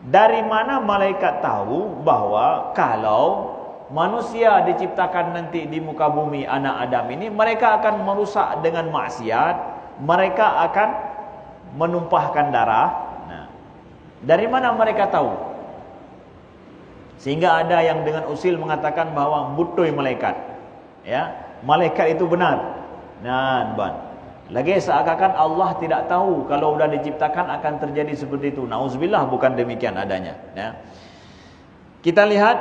Dari mana malaikat tahu bahwa kalau manusia diciptakan nanti di muka bumi anak Adam ini, mereka akan merusak dengan maksiat, mereka akan menumpahkan darah. Nah, dari mana mereka tahu? Sehingga ada yang dengan usil mengatakan bahwa butoi malaikat. Ya, malaikat itu benar. Nah, lagi seakan-akan Allah tidak tahu kalau sudah diciptakan akan terjadi seperti itu. Nauzubillah, bukan demikian adanya. Ya. Kita lihat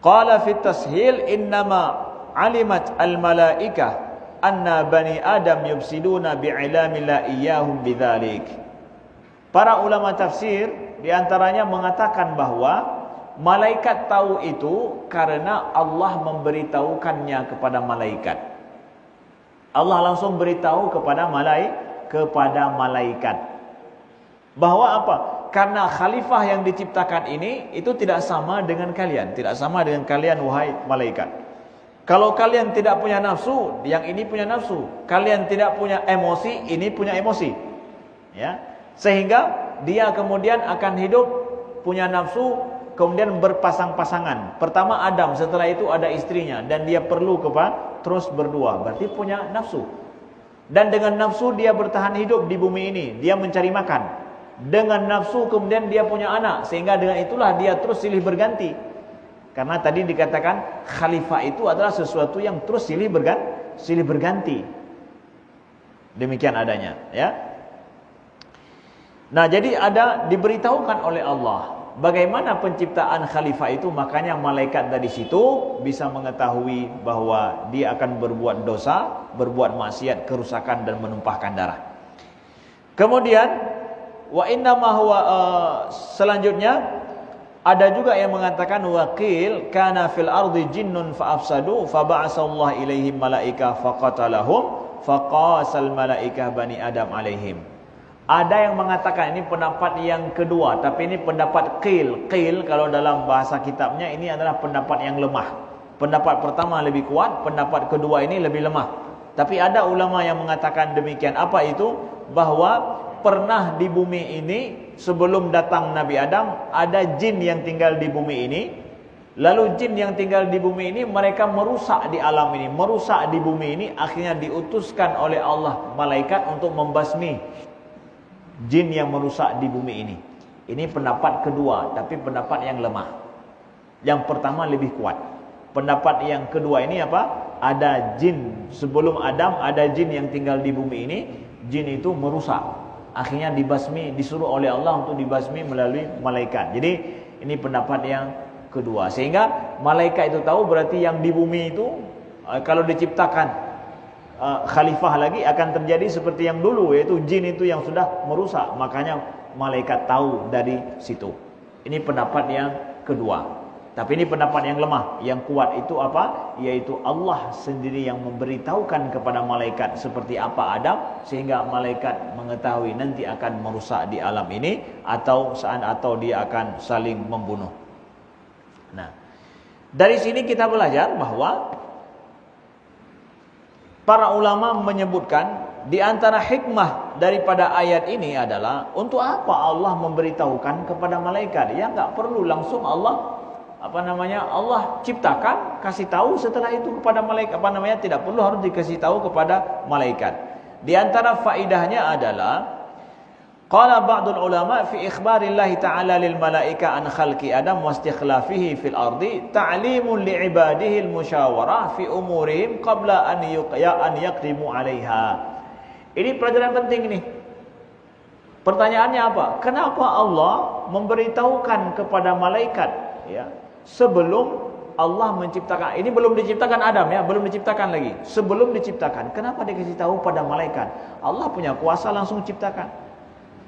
qala fit tashil innama alimat al malaikah anna bani adam yufsiduna bi'ilami la iyyahum bidzalik. Para ulama tafsir di antaranya mengatakan bahwa malaikat tahu itu karena Allah memberitahukannya kepada malaikat. Allah langsung beritahu kepada malaikat bahwa apa? Karena khalifah yang diciptakan ini itu tidak sama dengan kalian, tidak sama dengan kalian wahai malaikat. Kalau kalian tidak punya nafsu, yang ini punya nafsu. Kalian tidak punya emosi, ini punya emosi. Ya. Sehingga dia kemudian akan hidup punya nafsu, kemudian berpasang-pasangan. Pertama Adam, setelah itu ada istrinya dan dia perlu terus berdua. Berarti punya nafsu. Dan dengan nafsu dia bertahan hidup di bumi ini, dia mencari makan. Dengan nafsu kemudian dia punya anak, sehingga dengan itulah dia terus silih berganti. Karena tadi dikatakan khalifah itu adalah sesuatu yang terus silih berganti. Demikian adanya, ya. Nah, jadi ada diberitahukan oleh Allah bagaimana penciptaan khalifah itu, makanya malaikat dari situ bisa mengetahui bahwa dia akan berbuat dosa, berbuat maksiat, kerusakan dan menumpahkan darah. Kemudian wa inna ma huwa selanjutnya ada juga yang mengatakan waqil kana fil ardi jinnun fa afsadu fa ba'asallahu ilaihim malaika faqatalahum faqasal malaikah bani adam alaihim. Ada yang mengatakan, ini pendapat yang kedua, tapi ini pendapat qil. Qil kalau dalam bahasa kitabnya ini adalah pendapat yang lemah. Pendapat pertama lebih kuat, pendapat kedua ini lebih lemah. Tapi ada ulama yang mengatakan demikian. Apa itu? Bahwa pernah di bumi ini sebelum datang Nabi Adam ada jin yang tinggal di bumi ini. Lalu jin yang tinggal di bumi ini mereka merusak di alam ini, merusak di bumi ini, akhirnya diutuskan oleh Allah malaikat untuk membasmi jin yang merusak di bumi ini. Ini pendapat kedua, tapi pendapat yang lemah. Yang pertama lebih kuat. Pendapat yang kedua ini apa? Ada jin sebelum Adam, ada jin yang tinggal di bumi ini. Jin itu merusak, akhirnya dibasmi, disuruh oleh Allah untuk dibasmi melalui malaikat. Jadi ini pendapat yang kedua. Sehingga malaikat itu tahu berarti yang di bumi itu kalau diciptakan khalifah lagi akan terjadi seperti yang dulu, yaitu jin itu yang sudah merusak. Makanya malaikat tahu dari situ. Ini pendapat yang kedua. Tapi ini pendapat yang lemah. Yang kuat itu apa? Yaitu Allah sendiri yang memberitahukan kepada malaikat seperti apa Adam, sehingga malaikat mengetahui nanti akan merusak di alam ini atau dia akan saling membunuh. Nah, dari sini kita belajar bahwa para ulama menyebutkan di antara hikmah daripada ayat ini adalah untuk apa Allah memberitahukan kepada malaikat? Ya enggak perlu langsung Allah Allah ciptakan, kasih tahu setelah itu kepada malaikat. Tidak perlu harus dikasih tahu kepada malaikat. Di antara faedahnya adalah qala ba'dul ulama fi ikhbarillahi ta'ala lil malaika an khalqi Adam wa istikhlafihi fil ardi ta'limun li ibadihi al musyawarah fi umurihim qabla an yaqdimu 'alaiha. Ini pelajaran penting ini. Pertanyaannya apa? Kenapa Allah memberitahukan kepada malaikat, ya, sebelum Allah menciptakan? Ini belum diciptakan Adam, ya, belum diciptakan lagi. Sebelum diciptakan, kenapa dikasih tahu pada malaikat? Allah punya kuasa langsung ciptakan.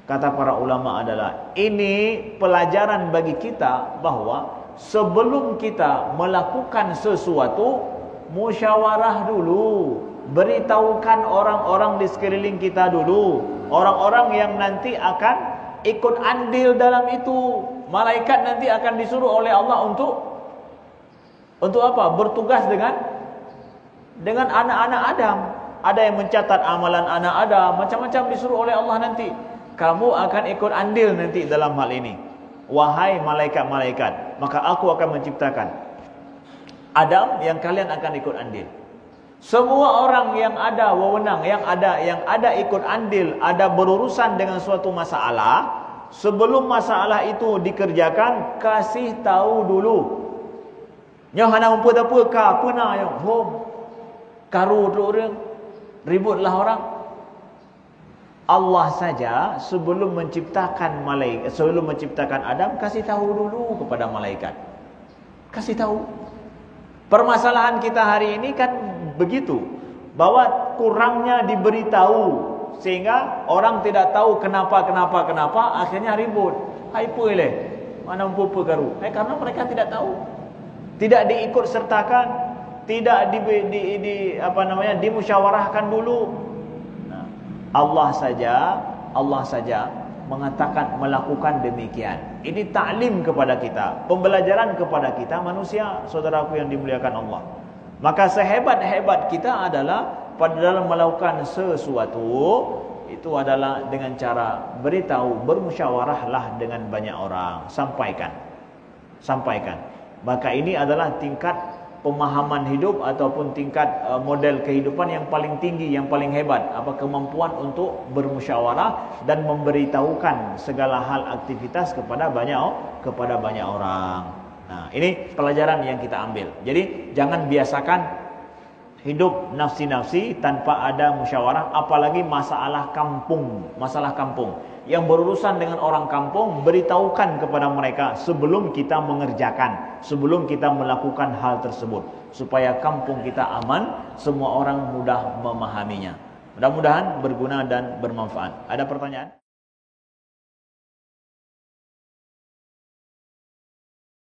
Kata para ulama adalah ini pelajaran bagi kita bahwa sebelum kita melakukan sesuatu, musyawarah dulu, beritahukan orang-orang di sekeliling kita dulu, orang-orang yang nanti akan ikut andil dalam itu. Malaikat nanti akan disuruh oleh Allah untuk apa? Bertugas dengan anak-anak Adam. Ada yang mencatat amalan anak Adam, macam-macam disuruh oleh Allah nanti. kamu akan ikut andil nanti dalam hal ini. Wahai malaikat-malaikat, maka aku akan menciptakan Adam yang kalian akan ikut andil. Semua orang yang ada wewenang, yang ada ikut andil, ada berurusan dengan suatu masalah, sebelum masalah itu dikerjakan, kasih tahu dulu. Nyoh hana umput apa ka puna yo hom. Karu dulu orang, ributlah orang. Allah saja sebelum menciptakan malaikat, sebelum menciptakan Adam, kasih tahu dulu kepada malaikat. Kasih tahu. Permasalahan kita hari ini kan begitu, bahwa kurangnya diberitahu sehingga orang tidak tahu kenapa, akhirnya ribut. Hai puile, mana umpu karu? Karena mereka tidak tahu. Tidak diikut sertakan, tidak dimusyawarahkan dulu. Allah saja mengatakan, melakukan demikian. Ini taklim kepada kita, pembelajaran kepada kita manusia, saudaraku yang dimuliakan Allah. Maka sehebat-hebat kita adalah pada dalam melakukan sesuatu itu adalah dengan cara beritahu, bermusyawarahlah dengan banyak orang, sampaikan. Maka ini adalah tingkat pemahaman hidup ataupun tingkat model kehidupan yang paling tinggi, yang paling hebat. Apa kemampuan untuk bermusyawarah dan memberitahukan segala hal aktivitas kepada banyak orang. Nah, ini pelajaran yang kita ambil. Jadi jangan biasakan hidup nafsi-nafsi tanpa ada musyawarah, apalagi masalah kampung. Yang berurusan dengan orang kampung, beritahukan kepada mereka sebelum kita mengerjakan, sebelum kita melakukan hal tersebut, supaya kampung kita aman, semua orang mudah memahaminya. Mudah-mudahan berguna dan bermanfaat. Ada pertanyaan?